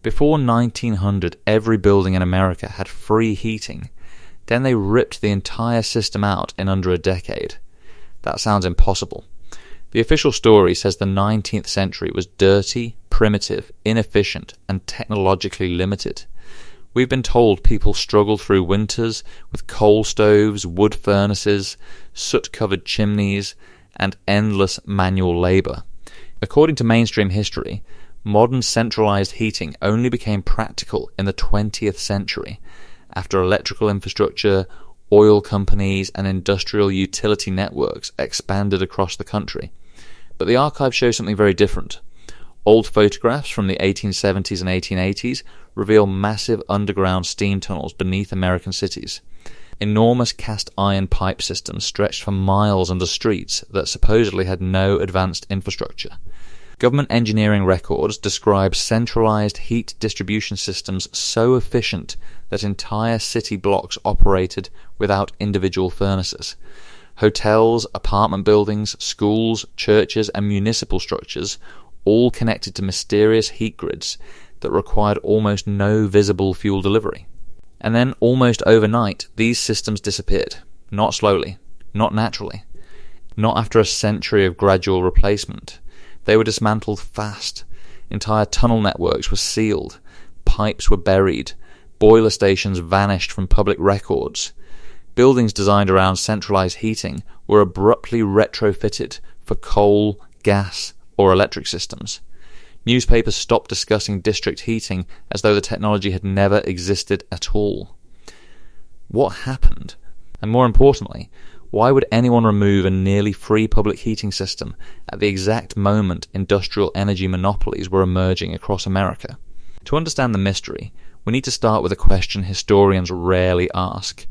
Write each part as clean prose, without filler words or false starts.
Before 1900, every building in America had free heating. Then they ripped the entire system out in under a decade. That sounds impossible. The official story says the 19th century was dirty, primitive, inefficient, and technologically limited. We've been told people struggled through winters with coal stoves, wood furnaces, soot-covered chimneys, and endless manual labour. According to mainstream history, modern centralised heating only became practical in the 20th century, after electrical infrastructure, oil companies, and industrial utility networks expanded across the country. But the archive shows something very different. Old photographs from the 1870s and 1880s reveal massive underground steam tunnels beneath American cities. Enormous cast iron pipe systems stretched for miles under streets that supposedly had no advanced infrastructure. Government engineering records describe centralized heat distribution systems so efficient that entire city blocks operated without individual furnaces. Hotels, apartment buildings, schools, churches, and municipal structures all connected to mysterious heat grids that required almost no visible fuel delivery. And then, almost overnight, these systems disappeared. Not slowly, not naturally, not after a century of gradual replacement. They were dismantled fast. Entire tunnel networks were sealed. Pipes were buried. Boiler stations vanished from public records. Buildings designed around centralized heating were abruptly retrofitted for coal, gas, or electric systems. Newspapers stopped discussing district heating as though the technology had never existed at all. What happened? And more importantly, why would anyone remove a nearly free public heating system at the exact moment industrial energy monopolies were emerging across America? To understand the mystery, we need to start with a question historians rarely ask.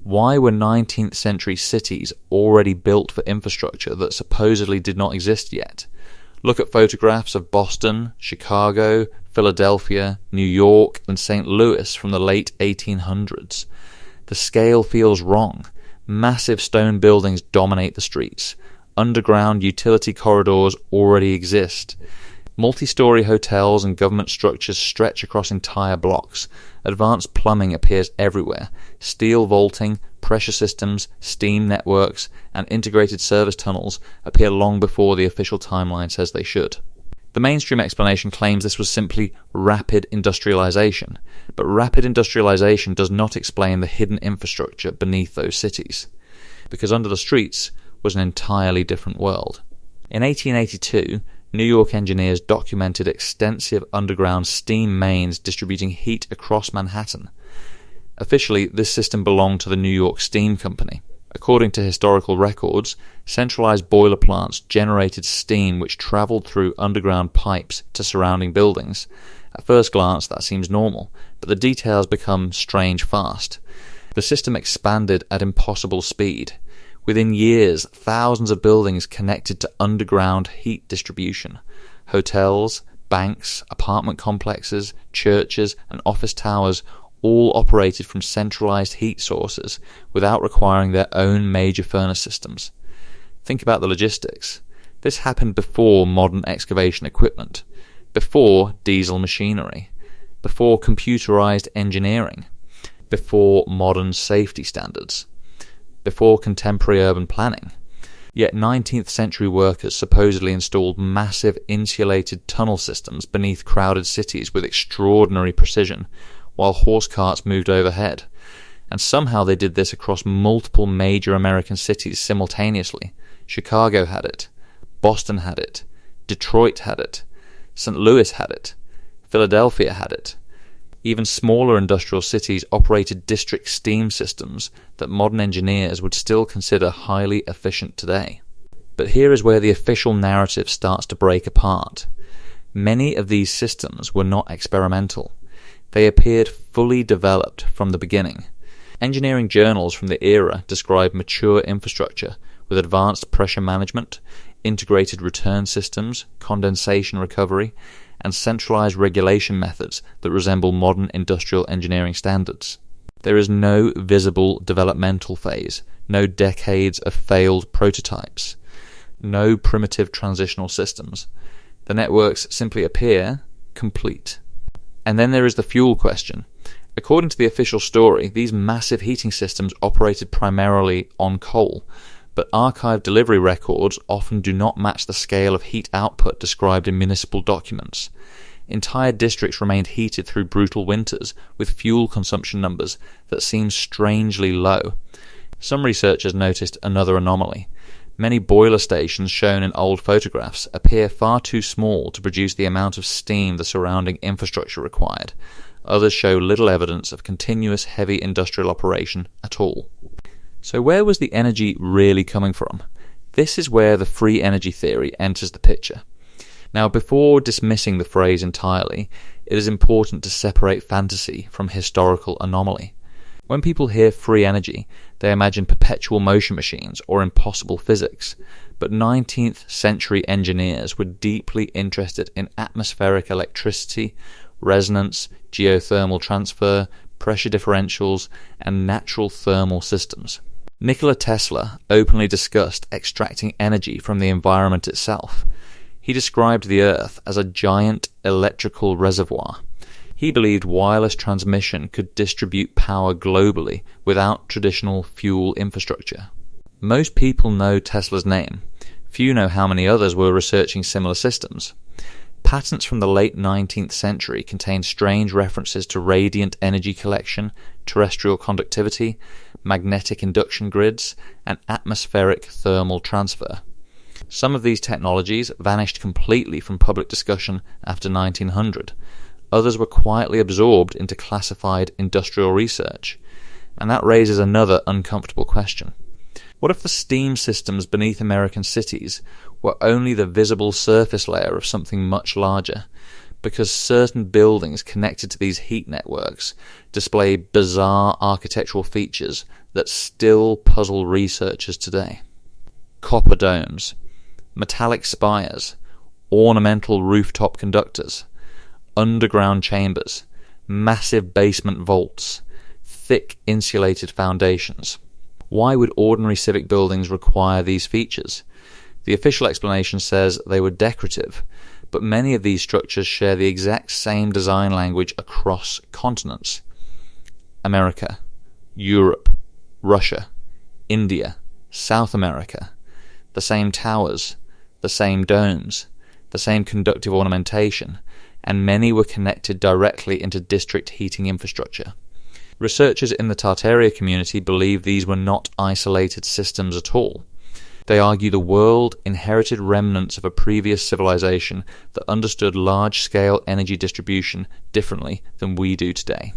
Why were 19th century cities already built for infrastructure that supposedly did not exist yet? Look at photographs of Boston, Chicago, Philadelphia, New York, and St. Louis from the late 1800s. The scale feels wrong. Massive stone buildings dominate the streets. Underground utility corridors already exist. Multi-story hotels and government structures stretch across entire blocks. Advanced plumbing appears everywhere. Steel vaulting, pressure systems, steam networks, and integrated service tunnels appear long before the official timeline says they should. The mainstream explanation claims this was simply rapid industrialization, but rapid industrialization does not explain the hidden infrastructure beneath those cities, because under the streets was an entirely different world. In 1882, New York engineers documented extensive underground steam mains distributing heat across Manhattan. Officially, this system belonged to the New York Steam Company. According to historical records, centralized boiler plants generated steam which traveled through underground pipes to surrounding buildings. At first glance, that seems normal, but the details become strange fast. The system expanded at impossible speed. Within years, thousands of buildings connected to underground heat distribution. Hotels, banks, apartment complexes, churches, and office towers all operated from centralized heat sources without requiring their own major furnace systems. Think about the logistics. This happened before modern excavation equipment, before diesel machinery, before computerized engineering, before modern safety standards, before contemporary urban planning. Yet 19th century workers supposedly installed massive insulated tunnel systems beneath crowded cities with extraordinary precision, while horse carts moved overhead. And somehow they did this across multiple major American cities simultaneously. Chicago had it, Boston had it, Detroit had it, St. Louis had it, Philadelphia had it. Even smaller industrial cities operated district steam systems that modern engineers would still consider highly efficient today. But here is where the official narrative starts to break apart. Many of these systems were not experimental. They appeared fully developed from the beginning. Engineering journals from the era describe mature infrastructure with advanced pressure management, integrated return systems, condensation recovery, and centralized regulation methods that resemble modern industrial engineering standards. There is no visible developmental phase, no decades of failed prototypes, no primitive transitional systems. The networks simply appear complete. And then there is the fuel question. According to the official story, these massive heating systems operated primarily on coal, but archived delivery records often do not match the scale of heat output described in municipal documents. Entire districts remained heated through brutal winters, with fuel consumption numbers that seem strangely low. Some researchers noticed another anomaly. Many boiler stations shown in old photographs appear far too small to produce the amount of steam the surrounding infrastructure required. Others show little evidence of continuous heavy industrial operation at all. So where was the energy really coming from? This is where the free energy theory enters the picture. Now, before dismissing the phrase entirely, it is important to separate fantasy from historical anomaly. When people hear free energy, they imagine perpetual motion machines or impossible physics, but 19th century engineers were deeply interested in atmospheric electricity, resonance, geothermal transfer, pressure differentials, and natural thermal systems. Nikola Tesla openly discussed extracting energy from the environment itself. He described the Earth as a giant electrical reservoir. He believed wireless transmission could distribute power globally without traditional fuel infrastructure. Most people know Tesla's name. Few know how many others were researching similar systems. Patents from the late 19th century contain strange references to radiant energy collection, terrestrial conductivity, magnetic induction grids, and atmospheric thermal transfer. Some of these technologies vanished completely from public discussion after 1900. Others were quietly absorbed into classified industrial research. And that raises another uncomfortable question. What if the steam systems beneath American cities were only the visible surface layer of something much larger, because certain buildings connected to these heat networks display bizarre architectural features that still puzzle researchers today? Copper domes, metallic spires, ornamental rooftop conductors, underground chambers, massive basement vaults, thick insulated foundations. Why would ordinary civic buildings require these features? The official explanation says they were decorative, but many of these structures share the exact same design language across continents. America, Europe, Russia, India, South America. The same towers, the same domes, the same conductive ornamentation, and many were connected directly into district heating infrastructure. Researchers in the Tartaria community believe these were not isolated systems at all. They argue the world inherited remnants of a previous civilization that understood large-scale energy distribution differently than we do today.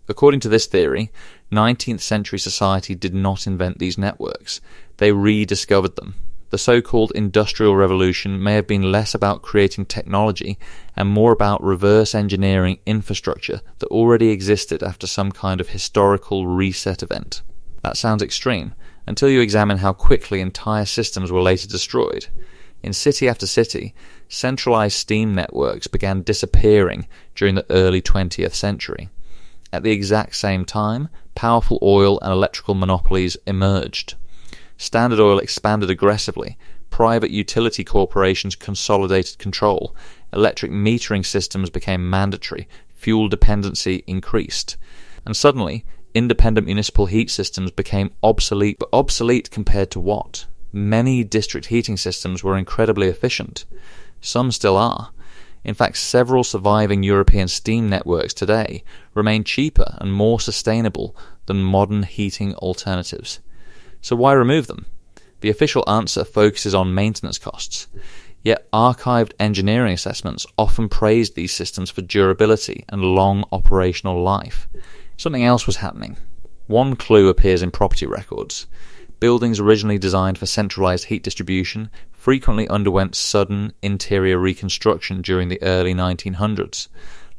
According to this theory, 19th century society did not invent these networks. They rediscovered them. The so-called Industrial Revolution may have been less about creating technology and more about reverse engineering infrastructure that already existed after some kind of historical reset event. That sounds extreme, until you examine how quickly entire systems were later destroyed. In city after city, centralized steam networks began disappearing during the early 20th century. At the exact same time, powerful oil and electrical monopolies emerged. Standard Oil expanded aggressively, private utility corporations consolidated control, electric metering systems became mandatory, fuel dependency increased, and suddenly, independent municipal heat systems became obsolete. But obsolete compared to what? Many district heating systems were incredibly efficient. Some still are. In fact, several surviving European steam networks today remain cheaper and more sustainable than modern heating alternatives. So why remove them? The official answer focuses on maintenance costs. Yet archived engineering assessments often praised these systems for durability and long operational life. Something else was happening. One clue appears in property records. Buildings originally designed for centralized heat distribution frequently underwent sudden interior reconstruction during the early 1900s.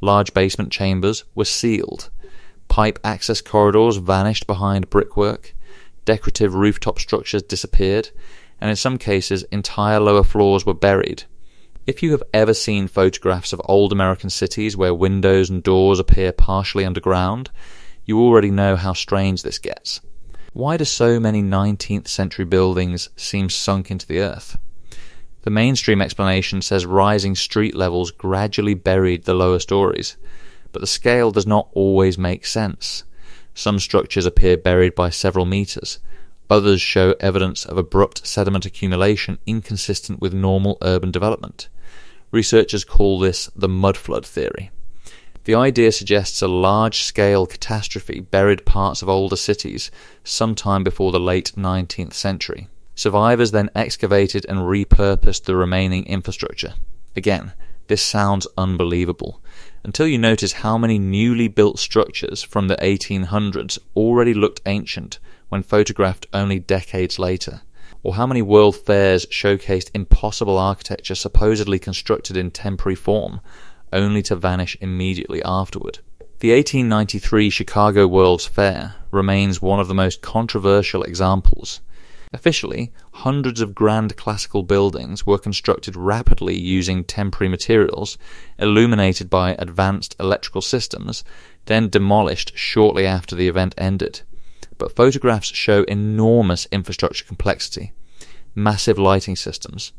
Large basement chambers were sealed. Pipe access corridors vanished behind brickwork. Decorative rooftop structures disappeared, and in some cases entire lower floors were buried. If you have ever seen photographs of old American cities where windows and doors appear partially underground, you already know how strange this gets. Why do so many 19th century buildings seem sunk into the earth? The mainstream explanation says rising street levels gradually buried the lower stories, but the scale does not always make sense. Some structures appear buried by several meters. Others show evidence of abrupt sediment accumulation inconsistent with normal urban development. Researchers call this the mudflood theory. The idea suggests a large-scale catastrophe buried parts of older cities sometime before the late 19th century. Survivors then excavated and repurposed the remaining infrastructure. Again, this sounds unbelievable, until you notice how many newly built structures from the 1800s already looked ancient when photographed only decades later, or how many world fairs showcased impossible architecture supposedly constructed in temporary form, only to vanish immediately afterward. The 1893 Chicago World's Fair remains one of the most controversial examples. Officially, hundreds of grand classical buildings were constructed rapidly using temporary materials, illuminated by advanced electrical systems, then demolished shortly after the event ended. But photographs show enormous infrastructure complexity, massive lighting systems,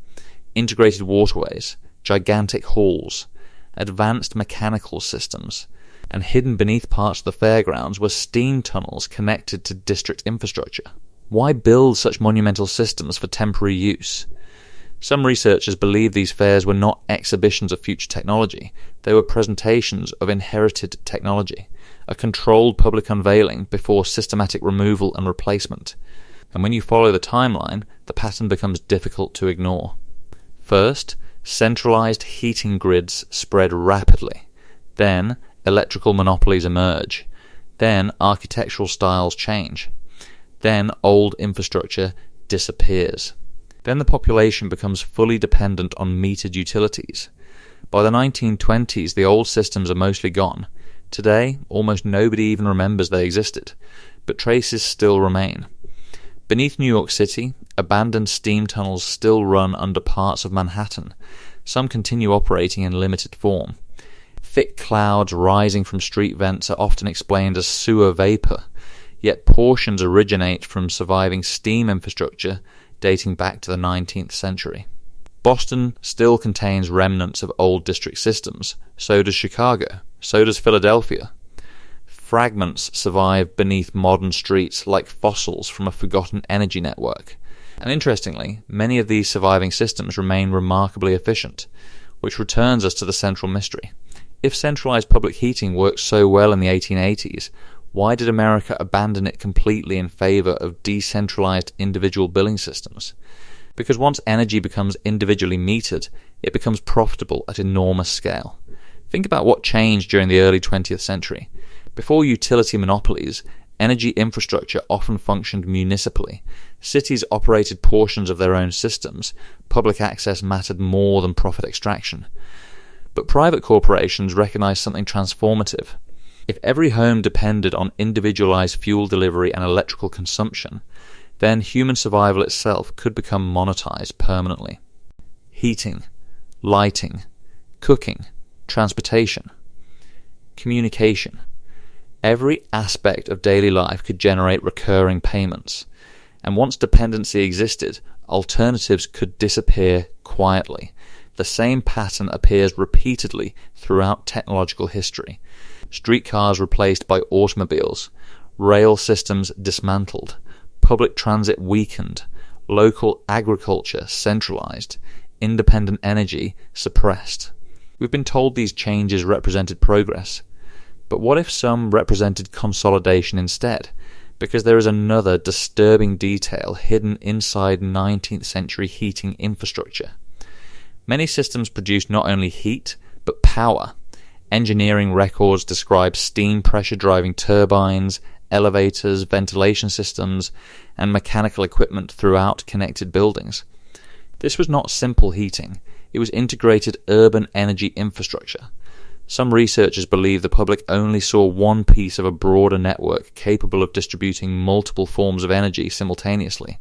integrated waterways, gigantic halls, advanced mechanical systems, and hidden beneath parts of the fairgrounds were steam tunnels connected to district infrastructure. Why build such monumental systems for temporary use? Some researchers believe these fairs were not exhibitions of future technology, they were presentations of inherited technology, a controlled public unveiling before systematic removal and replacement. And when you follow the timeline, the pattern becomes difficult to ignore. First, centralized heating grids spread rapidly. Then, electrical monopolies emerge. Then, architectural styles change. Then, old infrastructure disappears. Then the population becomes fully dependent on metered utilities. By the 1920s, the old systems are mostly gone. Today, almost nobody even remembers they existed, but traces still remain. Beneath New York City, abandoned steam tunnels still run under parts of Manhattan. Some continue operating in limited form. Thick clouds rising from street vents are often explained as sewer vapor, yet portions originate from surviving steam infrastructure dating back to the 19th century. Boston still contains remnants of old district systems, so does Chicago, so does Philadelphia. Fragments survive beneath modern streets like fossils from a forgotten energy network. And interestingly, many of these surviving systems remain remarkably efficient, which returns us to the central mystery. If centralized public heating worked so well in the 1880s, why did America abandon it completely in favor of decentralized individual billing systems? Because once energy becomes individually metered, it becomes profitable at enormous scale. Think about what changed during the early 20th century. Before utility monopolies, energy infrastructure often functioned municipally. Cities operated portions of their own systems. Public access mattered more than profit extraction. But private corporations recognized something transformative. If every home depended on individualized fuel delivery and electrical consumption, then human survival itself could become monetized permanently. Heating, lighting, cooking, transportation, communication. Every aspect of daily life could generate recurring payments. And once dependency existed, alternatives could disappear quietly. The same pattern appears repeatedly throughout technological history. Streetcars replaced by automobiles, rail systems dismantled, public transit weakened, local agriculture centralized, independent energy suppressed. We've been told these changes represented progress. But what if some represented consolidation instead? Because there is another disturbing detail hidden inside 19th century heating infrastructure. Many systems produce not only heat, but power. Engineering records describe steam pressure driving turbines, elevators, ventilation systems, and mechanical equipment throughout connected buildings. This was not simple heating, it was integrated urban energy infrastructure. Some researchers believe the public only saw one piece of a broader network capable of distributing multiple forms of energy simultaneously.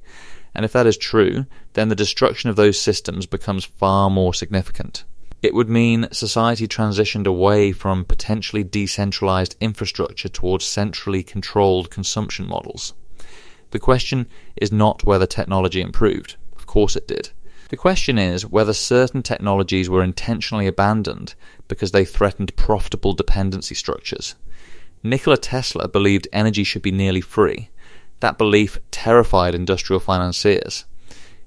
And if that is true, then the destruction of those systems becomes far more significant. It would mean society transitioned away from potentially decentralized infrastructure towards centrally controlled consumption models. The question is not whether technology improved. Of course it did. The question is whether certain technologies were intentionally abandoned because they threatened profitable dependency structures. Nikola Tesla believed energy should be nearly free. That belief terrified industrial financiers.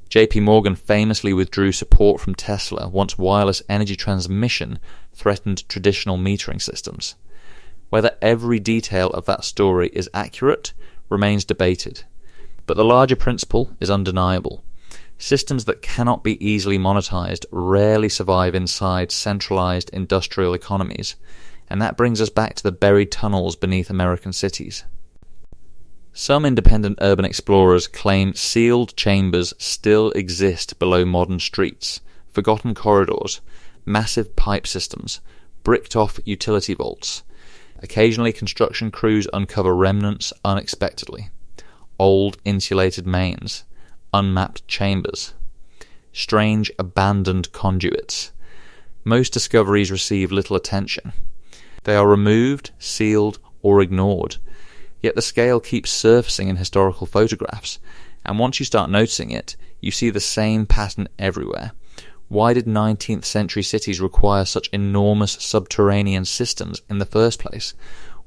JP Morgan famously withdrew support from Tesla once wireless energy transmission threatened traditional metering systems. Whether every detail of that story is accurate remains debated, but the larger principle is undeniable. Systems that cannot be easily monetized rarely survive inside centralized industrial economies, and that brings us back to the buried tunnels beneath American cities. Some independent urban explorers claim sealed chambers still exist below modern streets, forgotten corridors, massive pipe systems, bricked-off utility vaults. Occasionally construction crews uncover remnants unexpectedly. Old insulated mains, unmapped chambers, strange abandoned conduits. Most discoveries receive little attention. They are removed, sealed, or ignored. Yet the scale keeps surfacing in historical photographs, and once you start noticing it, you see the same pattern everywhere. Why did 19th century cities require such enormous subterranean systems in the first place?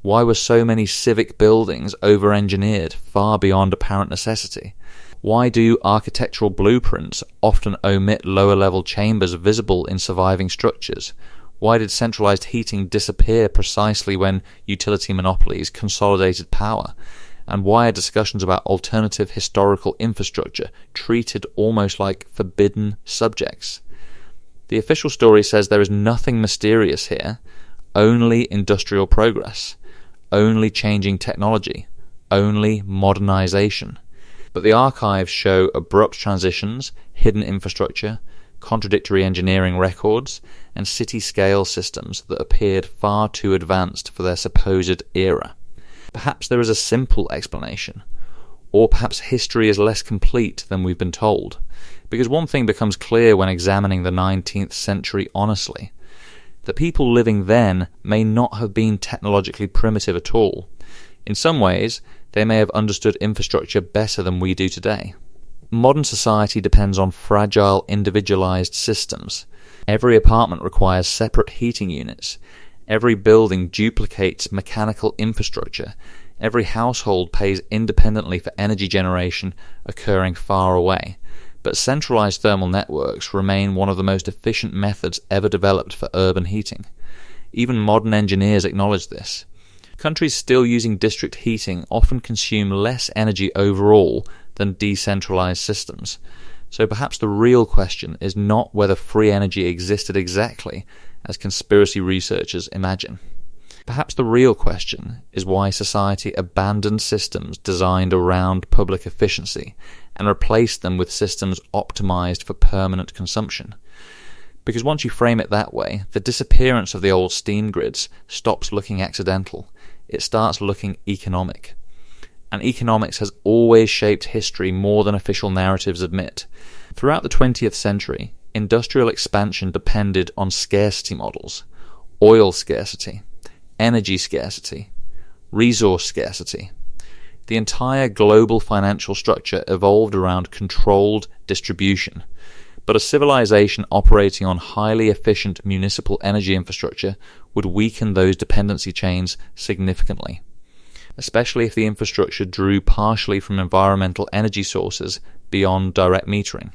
Why were so many civic buildings over-engineered far beyond apparent necessity? Why do architectural blueprints often omit lower-level chambers visible in surviving structures? Why did centralized heating disappear precisely when utility monopolies consolidated power? And why are discussions about alternative historical infrastructure treated almost like forbidden subjects? The official story says there is nothing mysterious here, only industrial progress, only changing technology, only modernization. But the archives show abrupt transitions, hidden infrastructure, contradictory engineering records, and city-scale systems that appeared far too advanced for their supposed era. Perhaps there is a simple explanation, or perhaps history is less complete than we've been told, because one thing becomes clear when examining the 19th century honestly. The people living then may not have been technologically primitive at all. In some ways, they may have understood infrastructure better than we do today. Modern society depends on fragile, individualized systems. Every apartment requires separate heating units. Every building duplicates mechanical infrastructure. Every household pays independently for energy generation occurring far away. But centralized thermal networks remain one of the most efficient methods ever developed for urban heating. Even modern engineers acknowledge this. Countries still using district heating often consume less energy overall than decentralized systems. So perhaps the real question is not whether free energy existed exactly as conspiracy researchers imagine. Perhaps the real question is why society abandoned systems designed around public efficiency and replaced them with systems optimized for permanent consumption. Because once you frame it that way, the disappearance of the old steam grids stops looking accidental. It starts looking economic. And economics has always shaped history more than official narratives admit. Throughout the 20th century, industrial expansion depended on scarcity models: oil scarcity, energy scarcity, resource scarcity. The entire global financial structure evolved around controlled distribution. But a civilization operating on highly efficient municipal energy infrastructure would weaken those dependency chains significantly, especially if the infrastructure drew partially from environmental energy sources beyond direct metering.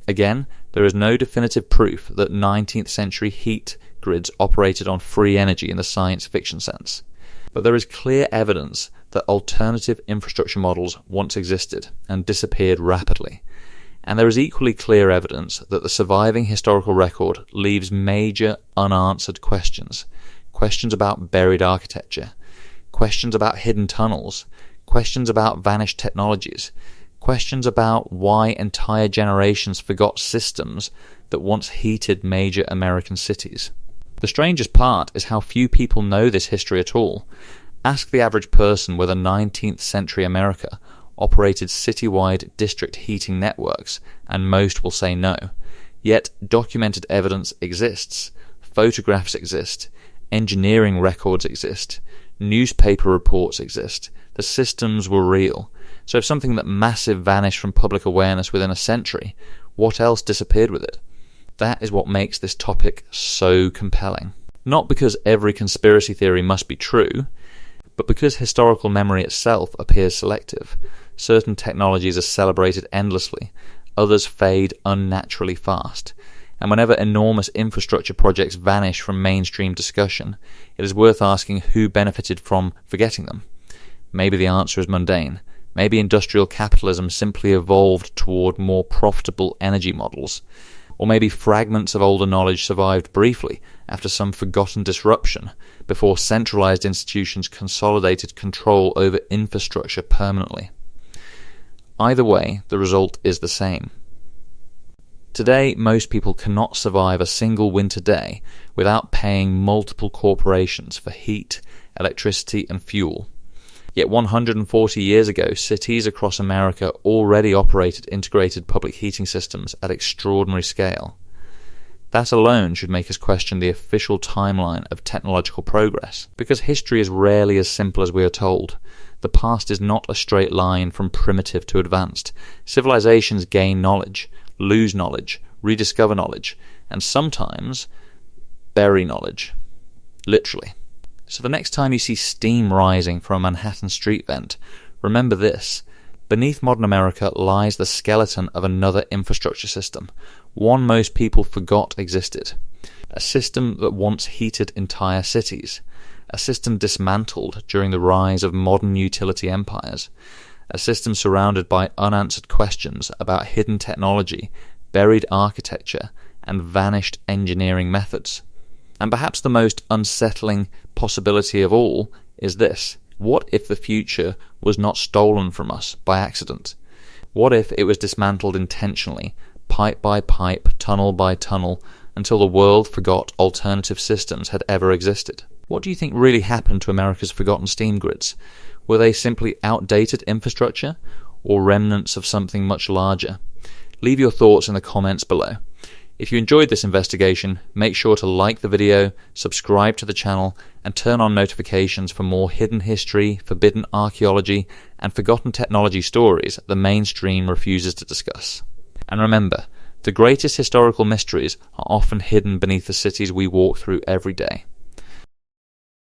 Again, there is no definitive proof that 19th century heat grids operated on free energy in the science fiction sense. But there is clear evidence that alternative infrastructure models once existed and disappeared rapidly. And there is equally clear evidence that the surviving historical record leaves major unanswered questions. Questions about buried architecture, questions about hidden tunnels, questions about vanished technologies, questions about why entire generations forgot systems that once heated major American cities. The strangest part is how few people know this history at all. Ask the average person whether 19th century America operated citywide district heating networks, and most will say no. Yet documented evidence exists, photographs exist, engineering records exist, newspaper reports exist, the systems were real. So if something that massive vanished from public awareness within a century, What else disappeared with it? That is what makes this topic so compelling. Not because every conspiracy theory must be true, but because historical memory itself appears selective. Certain technologies are celebrated endlessly, others fade unnaturally fast. And whenever enormous infrastructure projects vanish from mainstream discussion, it is worth asking who benefited from forgetting them. Maybe the answer is mundane. Maybe industrial capitalism simply evolved toward more profitable energy models. Or maybe fragments of older knowledge survived briefly after some forgotten disruption before centralized institutions consolidated control over infrastructure permanently. Either way, the result is the same. Today, most people cannot survive a single winter day without paying multiple corporations for heat, electricity, and fuel. Yet 140 years ago, cities across America already operated integrated public heating systems at extraordinary scale. That alone should make us question the official timeline of technological progress, because history is rarely as simple as we are told. The past is not a straight line from primitive to advanced. Civilizations gain knowledge, lose knowledge, rediscover knowledge, and sometimes bury knowledge. Literally. So the next time you see steam rising from a Manhattan street vent, remember this. Beneath modern America lies the skeleton of another infrastructure system, one most people forgot existed. A system that once heated entire cities. A system dismantled during the rise of modern utility empires. A system surrounded by unanswered questions about hidden technology, buried architecture, and vanished engineering methods. And perhaps the most unsettling possibility of all is this. What if the future was not stolen from us by accident? What if it was dismantled intentionally, pipe by pipe, tunnel by tunnel, until the world forgot alternative systems had ever existed? What do you think really happened to America's forgotten steam grids? Were they simply outdated infrastructure, or remnants of something much larger? Leave your thoughts in the comments below. If you enjoyed this investigation, make sure to like the video, subscribe to the channel, and turn on notifications for more hidden history, forbidden archaeology, and forgotten technology stories the mainstream refuses to discuss. And remember, the greatest historical mysteries are often hidden beneath the cities we walk through every day.